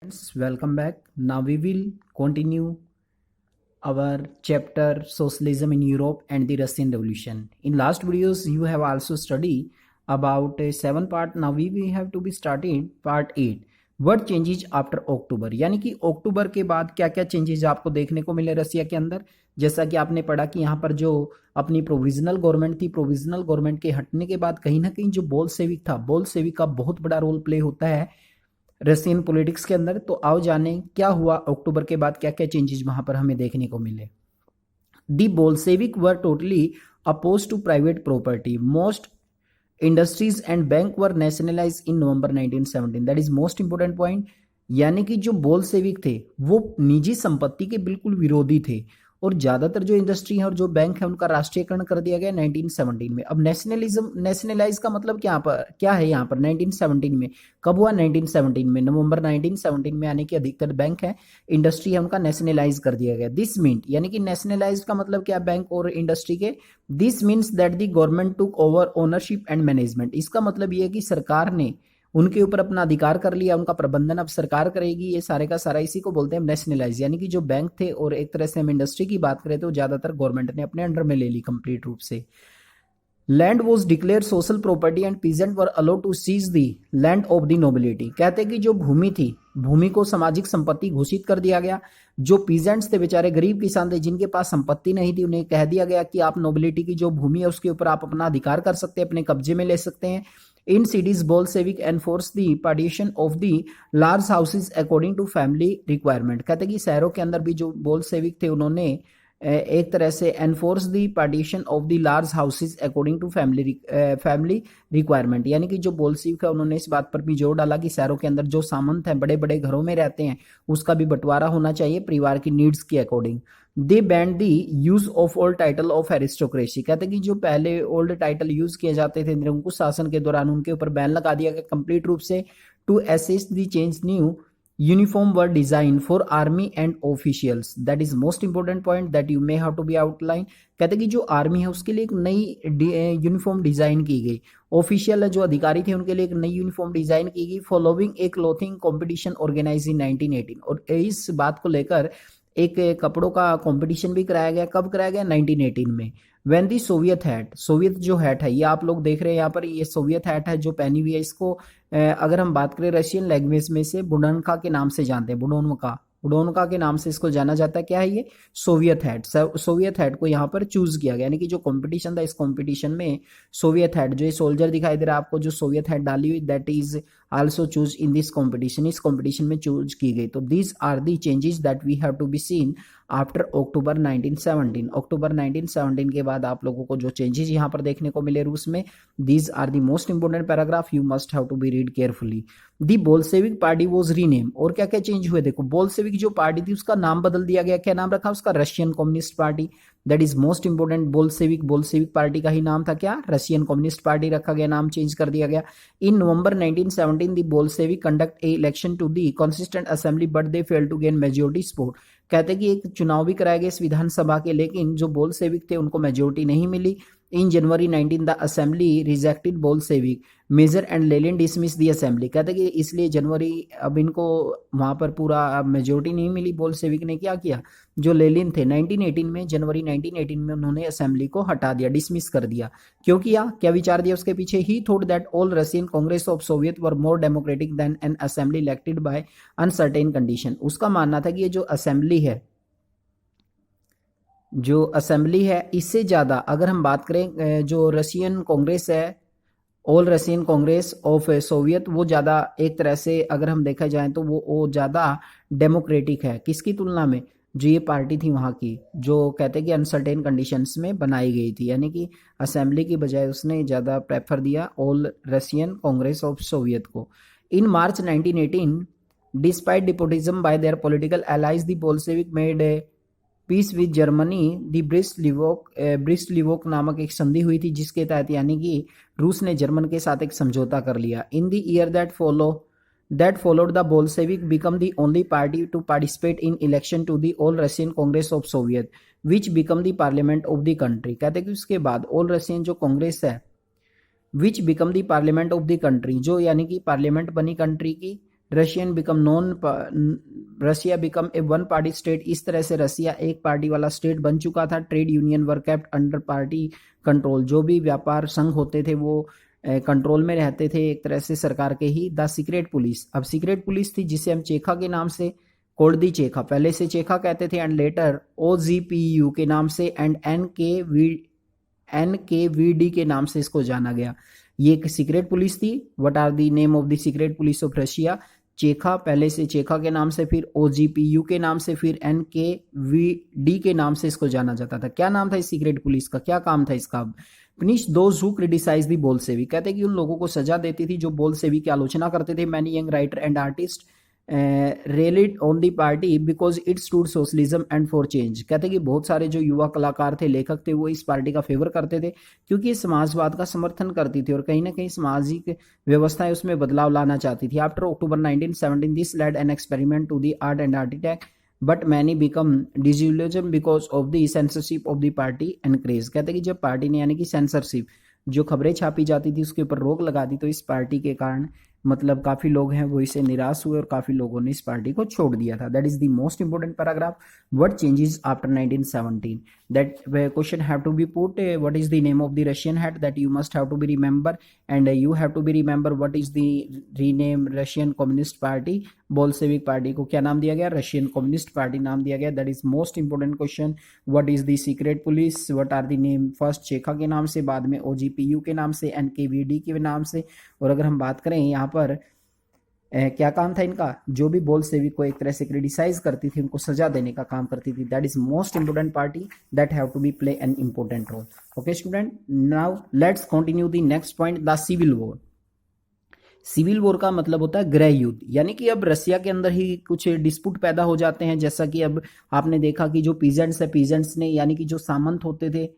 Friends, welcome back. Now we will continue our chapter Socialism in Europe and the Russian Revolution. In last videos, you have also studied about a 7 part. Now we have to be starting part 8. What changes after October? यानी कि अक्टूबर के बाद क्या क्या changes आपको देखने को मिले रसिया के अंदर। जैसा कि आपने पढ़ा कि यहाँ पर जो अपनी प्रोविजनल गवर्नमेंट थी, प्रोविजनल गवर्नमेंट के हटने के बाद कहीं ना कहीं जो बोल्शेविक था, बोल्शेविक का बहुत बड़ा रोल प्ले होता है रशियन पॉलिटिक्स के अंदर। तो आओ जाने क्या हुआ अक्टूबर के बाद, क्या क्या चेंजेस वहां पर हमें देखने को मिले। The Bolshevik were totally oppose to private property, most industries and bank were nationalise in November 1917। That is most important point. यानी कि जो बोल्शेविक थे वो निजी संपत्ति के बिल्कुल विरोधी थे और ज्यादातर जो इंडस्ट्री है और जो बैंक है उनका राष्ट्रीयकरण कर दिया गया 1917 में। अब नेशनलाइज का मतलब क्या है यहाँ पर 1917 में कब हुआ? 1917 में, नवंबर 1917 में। यानी कि अधिकतर बैंक है, इंडस्ट्री है, उनका नेशनलाइज कर दिया गया। दिस मीन, यानी कि नेशनलाइज का मतलब क्या? बैंक और इंडस्ट्री के। This means that the government took over ownership and management. इसका मतलब यह है कि सरकार ने उनके ऊपर अपना अधिकार कर लिया, उनका प्रबंधन अब सरकार करेगी। ये सारे का सारा इसी को बोलते हैं नेशनलाइज। यानी कि जो बैंक थे और एक तरह से हम इंडस्ट्री की बात करें तो ज्यादातर गवर्नमेंट ने अपने अंडर में ले ली कंप्लीट रूप से। Land was declare social property and peasant were allowed to seize the land of the nobility. कहते कि जो भूमि थी, भूमि को सामाजिक संपत्ति घोषित कर दिया गया। जो पीजेंट्स थे, बेचारे गरीब किसान थे जिनके पास संपत्ति नहीं थी, उन्हें कह दिया गया कि आप नोबिलिटी की जो भूमि है उसके ऊपर आप अपना अधिकार कर सकते हैं, अपने कब्जे में ले सकते हैं। In cities, Bolshevik enforced the partition of the large houses according to family requirement। कहते कि शहरों के अंदर भी जो बोल्शेविक थे उन्होंने एक तरह से enforce the partition of the large houses according to family requirement. यानी कि जो बोल्शेविक है उन्होंने इस बात पर भी जोर डाला कि शहरों के अंदर जो सामंत हैं, बड़े बड़े घरों में रहते हैं, उसका भी बंटवारा होना चाहिए परिवार की नीड्स के according. They band the use of old title of aristocracy. कहते कि जो पहले ओल्ड टाइटल यूज किए जाते थे निरंकुश शासन के दौरान, उनके ऊपर बैन लगा दिया गया कंप्लीट रूप से। To assist the change new uniform were design for army and officials. That is most important point that you may have to be outline. कहते कि जो आर्मी है उसके लिए एक नई यूनिफॉर्म डिजाइन की गई, ऑफिशियल जो अधिकारी थे उनके लिए एक नई यूनिफॉर्म डिजाइन की गई। फॉलोइंग ए क्लोथिंग कॉम्पिटिशन ऑर्गेनाइज इन 1918। और इस बात को लेकर एक कपड़ों का कंपटीशन भी कराया गया। कब कराया गया? 1918 में। When the Soviet hat, Soviet जो हैट है ये आप लोग देख रहे हैं यहाँ पर, ये सोवियत हैट है जो पहनी हुई है। इसको अगर हम बात करें रशियन लैंग्वेज में से बुडनका के नाम से जानते हैं, बुडोनका के नाम से इसको जाना जाता है। क्या है ये? Soviet hat. सोवियत हैट को यहाँ पर चूज किया गया। यानी कि जो कंपटीशन था, इस कंपटीशन में सोवियत हैट, जो ये सोल्जर दिखाई दे रहा है आपको, जो सोवियत हैट डाली हुई, that is also choose in this competition. इस कंपटीशन में चूज की गई। तो these are the changes that we have to be seen after October 1917। अक्टूबर 1917 के बाद आप लोगों को जो चेंजेस यहाँ पर देखने को मिले रूस में, these are the most important paragraph, you must have to be read carefully. The Bolshevik party was rename. और क्या क्या चेंज हुए देखो, बोल्शेविक जो पार्टी थी उसका नाम बदल दिया गया। क्या नाम रखा उसका? Russian communist party. That is most important. Bolshevik party का ही नाम था क्या? रशियन कम्युनिस्ट पार्टी रखा गया, नाम चेंज कर दिया गया। In November 1917 the Bolshevik conduct a election to the constituent assembly but they fail to gain majority support. कहते कि एक चुनाव भी कराए गए इस विधानसभा के, लेकिन जो बोल्शेविक थे उनको मेजोरिटी नहीं मिली। In January 19 the assembly rejected Bolshevik major and Lenin dismiss the assembly. कहते कि इसलिए जनवरी, अब इनको वहां पर पूरा मेजोरिटी नहीं मिली। बोल्शेविक ने क्या किया, जो लेनिन थे 1918 में, जनवरी 1918 में उन्होंने असेंबली को हटा दिया, डिसमिस कर दिया। क्यों किया? क्या विचार दिया उसके पीछे? He thought that all Russian Congress of Soviet were more democratic than an assembly elected by uncertain condition. उसका मानना था कि ये जो असेंबली है, इससे ज्यादा अगर हम बात करें जो रशियन कांग्रेस है, all Russian Congress of Soviet, वो ज्यादा एक तरह से अगर हम देखा जाए तो वो ज्यादा डेमोक्रेटिक है। किसकी तुलना में? जो ये पार्टी थी वहां की, जो कहते हैं कि अनसर्टेन कंडीशंस में बनाई गई थी। यानी कि असेंबली की बजाय उसने ज्यादा प्रेफर दिया All Russian Congress of Soviet को। In March 1918 despite despotism by their political allies the Bolshevik made peace with Germany. The Brest Litovsk नामक एक संधि हुई थी जिसके तहत यानी कि रूस ने जर्मन के साथ एक समझौता कर लिया। In the year that followed the Bolshevik become the only party to participate in election to the All Russian Congress of Soviet which become the parliament of the country। कहते कि उसके बाद ऑल रशियन जो कांग्रेस है, विच become the parliament of the country, जो यानी कि parliament बनी कंट्री की, Russian become Russia become a one party state, इस तरह से रसिया एक पार्टी वाला स्टेट बन चुका था। ट्रेड यूनियन वर केप्ट अंडर पार्टी कंट्रोल, जो भी व्यापार संघ होते थे वो कंट्रोल में रहते थे एक तरह से सरकार के ही। द सीक्रेट पुलिस, अब सीक्रेट पुलिस थी जिसे हम चेखा के नाम से, कोल्डी चेखा, पहले से चेखा कहते थे, एंड लेटर OGPU के नाम से एंड NKVD के नाम से इसको जाना गया। ये एक सीक्रेट पुलिस थी। What are the name of the secret police of Russia? Cheka, पहले से चेखा के नाम से, फिर OGPU के नाम से, फिर NKVD के नाम से इसको जाना जाता था। क्या नाम था इस सीक्रेट पुलिस का, क्या काम था इसका? Punish those who criticise the Bolshevik, कहते हैं कि उन लोगों को सजा देती थी जो बोल्शेविक की आलोचना करते थे। Many young writer and artist rallied on the party because it stood socialism and for change, कहते हैं कि बहुत सारे जो युवा कलाकार थे, लेखक थे, वो इस पार्टी का फेवर करते थे क्योंकि ये समाजवाद का समर्थन करती थी और कहीं ना कहीं सामाजिक व्यवस्थाएं उसमें बदलाव लाना चाहती थी। After October 1917 this led an experiment to the art and architect but many become digitalism because of the censorship of the party encourage, कहते हैं कि जब पार्टी ने यानी कि सेंसरशिप, जो खबरें छापी जाती थी उसके ऊपर रोक लगा दी, तो इस पार्टी के कारण मतलब काफी लोग हैं वो इससे निराश हुए और काफी लोगों ने इस पार्टी को छोड़ दिया था। That is the most important paragraph. What changes after 1917, that question have to be put, what is the name of the Russian head, that you must have to be remember, and you have to be remember what is the rename Russian communist party, Bolshevik party को क्या नाम दिया गया? Russian communist party नाम दिया गया। That is most important question. What is the secret police, what are the name, first Cheka के नाम से, बाद में OGPU के नाम से, NKVD के नाम से। और अगर हम बात करें यहाँ पर क्या काम था इनका, जो भी बोल्शेविक को एक तरह से क्रिटिसाइज करती थी उनको सजा देने का काम करती थी। That is most important party that have to be play an important role. Okay student, now let's continue the next point, the civil war. Civil war का मतलब होता है गृह युद्ध, यानी कि अब रसिया के अंदर ही कुछ डिस्प्यूट पैदा हो जाते हैं। जैसा कि अब आपने देखा कि जो पीजेंट्स है, पीजेंट्स ने यानी कि जो सामंत होते थे,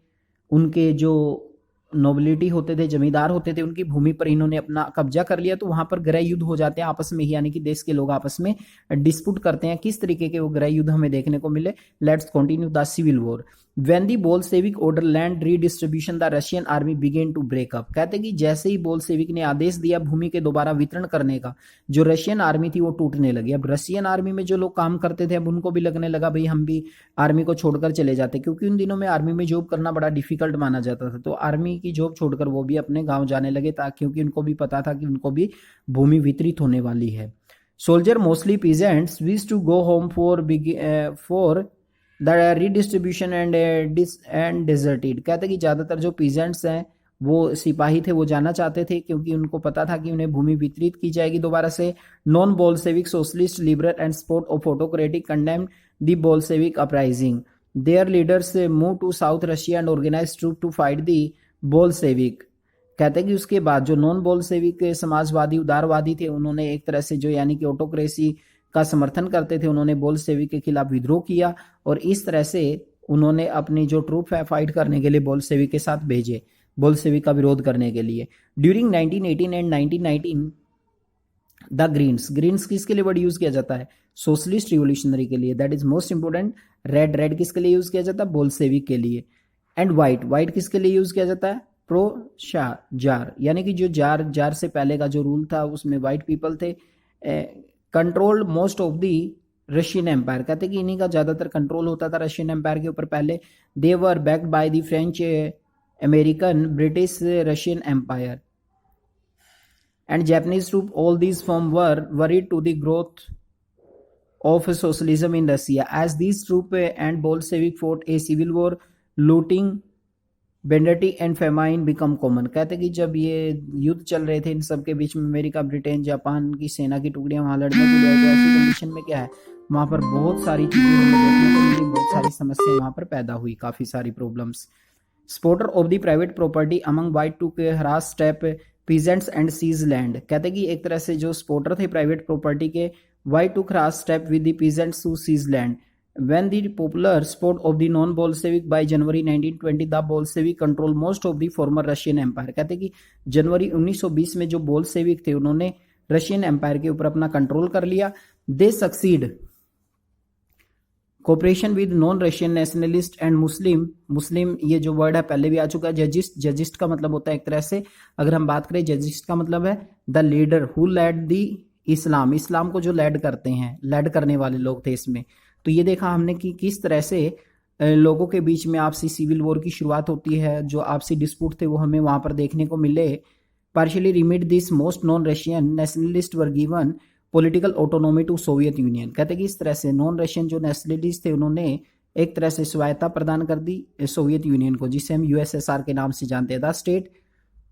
उनके जो नोबिलिटी होते थे, जमींदार होते थे, उनकी भूमि पर इन्होंने अपना कब्जा कर लिया, तो वहां पर गृह युद्ध हो जाते हैं आपस में ही, यानी कि देश के लोग आपस में डिस्प्यूट करते हैं। किस तरीके के वो गृह युद्ध हमें देखने को मिले? Let's continue the civil war. When the Bolshevik order land redistribution the Russian army began to break up, कहते हैं कि जैसे ही बोल्शेविक ने आदेश दिया भूमि के दोबारा वितरण करने का, जो रशियन आर्मी थी वो टूटने लगी। अब रशियन आर्मी में जो लोग काम करते थे अब उनको भी लगने लगा भाई हम भी आर्मी को छोड़कर चले जाते, क्योंकि उन दिनों में आर्मी में जॉब करना बड़ा डिफिकल्ट माना जाता था। तो आर्मी की जॉब छोड़कर वो भी अपने गाँव जाने लगे, ताकि क्योंकि उनको भी पता था कि उनको भी भूमि वितरित होने वाली है। Soldier mostly peasants wish to go home for the redistribution and deserted, कहते हैं कि ज्यादातर जो पीजेंट्स हैं वो सिपाही थे, वो जाना चाहते थे क्योंकि उनको पता था कि उन्हें भूमि वितरित की जाएगी दोबारा से। Non Bolshevik socialist liberal and support of autocratic condemned the Bolshevik uprising, their leaders move to south Russia and organise troop to fight the Bolshevik, कहते हैं कि उसके बाद जो नॉन बोल्शेविक समाजवादी उदारवादी थे उन्होंने एक तरह से जो यानी कि ऑटोक्रेसी का समर्थन करते थे, उन्होंने बोल्शेविक के खिलाफ विद्रोह किया और इस तरह से उन्होंने अपनी जो ट्रूप है फाइट करने के लिए बोल्शेविक के साथ भेजे, बोल्शेविक का विरोध करने के लिए। ड्यूरिंग 1918 एंड 1919 द ग्रीन्स किसके लिए वर्ड यूज किया जाता है? सोशलिस्ट रिवोल्यूशनरी के लिए, that is most important. Red किसके लिए यूज किया जाता है? बोल्शेविक के लिए। एंड व्हाइट किसके लिए यूज किया जाता है? प्रो जार, यानी कि जो जार से पहले का जो रूल था उसमें व्हाइट पीपल थे, controlled most of the Russian empire, कहते कि इन्हीं का ज्यादातर कंट्रोल होता था रशियन एम्पायर के ऊपर पहले। They were backed by the French, American, British, Russian empire and Japanese troop, all these form were worried to the growth of socialism in Russia. As these troops and Bolshevik fought a civil war, looting, banditry and famine become common, कहते कि जब ये युद्ध चल रहे थे इन सब के बीच में अमेरिका, ब्रिटेन, जापान की सेना की टुकड़ियां वहां लड़ने के लिए, तो ऐसी कंडीशन में क्या है वहां पर बहुत सारी चीजें हमें देखने को मिली, बहुत सारी समस्याएं वहां पर पैदा हुई, काफी सारी problems. Supporter of the private property among white took harsh step peasants and seize land, कहते कि एक तरह से जो स्पोर्टर थे प्राइवेट प्रॉपर्टी के, why took rash step with the peasants to seize land. When the popular support of the non-Bolshevik by January 1920, the Bolshevik control most of the former Russian Empire, कहते कि जनवरी 1920 में जो Bolshevik थे उन्होंने Russian empire के ऊपर अपना control कर लिया। दे succeed cooperation with non Russian nationalist and Muslim, ये जो वर्ड है पहले भी आ चुका है। जजिस्ट का मतलब होता है एक तरह से, अगर हम बात करें जजिस्ट का मतलब है द लीडर हु लेड दी इस्लाम को जो लैड करते हैं, लैड करने वाले लोग थे इसमें। तो ये देखा हमने कि किस तरह से लोगों के बीच में आपसी सिविल वॉर की शुरुआत होती है, जो आपसी डिस्प्यूट थे वो हमें वहां पर देखने को मिले। Partially remit this most non Russian nationalist were given political autonomy to Soviet Union. कहते कि इस तरह से नॉन रशियन जो नेशनलिस्ट थे उन्होंने एक तरह से स्वायत्ता प्रदान कर दी सोवियत यूनियन को, जिसे हम यूएसएसआर के नाम से जानते हैं। The state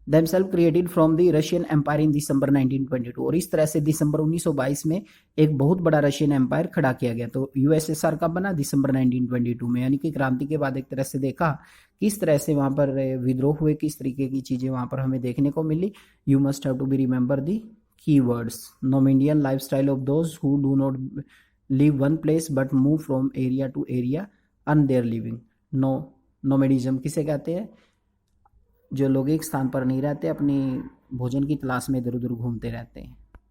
themselves created from the Russian Empire in December 1922। और इस तरह से दिसंबर 1922 में एक बहुत बड़ा रशियन एम्पायर खड़ा किया गया। तो यूएसएसआर कब बना? दिसंबर 1922 में, यानी कि क्रांति के बाद एक तरह से देखा किस तरह से वहां पर विद्रोह हुए, किस तरीके की चीजें वहां पर हमें देखने को मिली। You must have to be remember the keywords। Nomadian lifestyle of those who do not live one place but move from area to area earn their living। नोमेडिज्म किसे कहते हैं? जो लोग एक स्थान पर नहीं रहते, अपनी भोजन की तलाश में इधर उधर घूमते रहते हैं।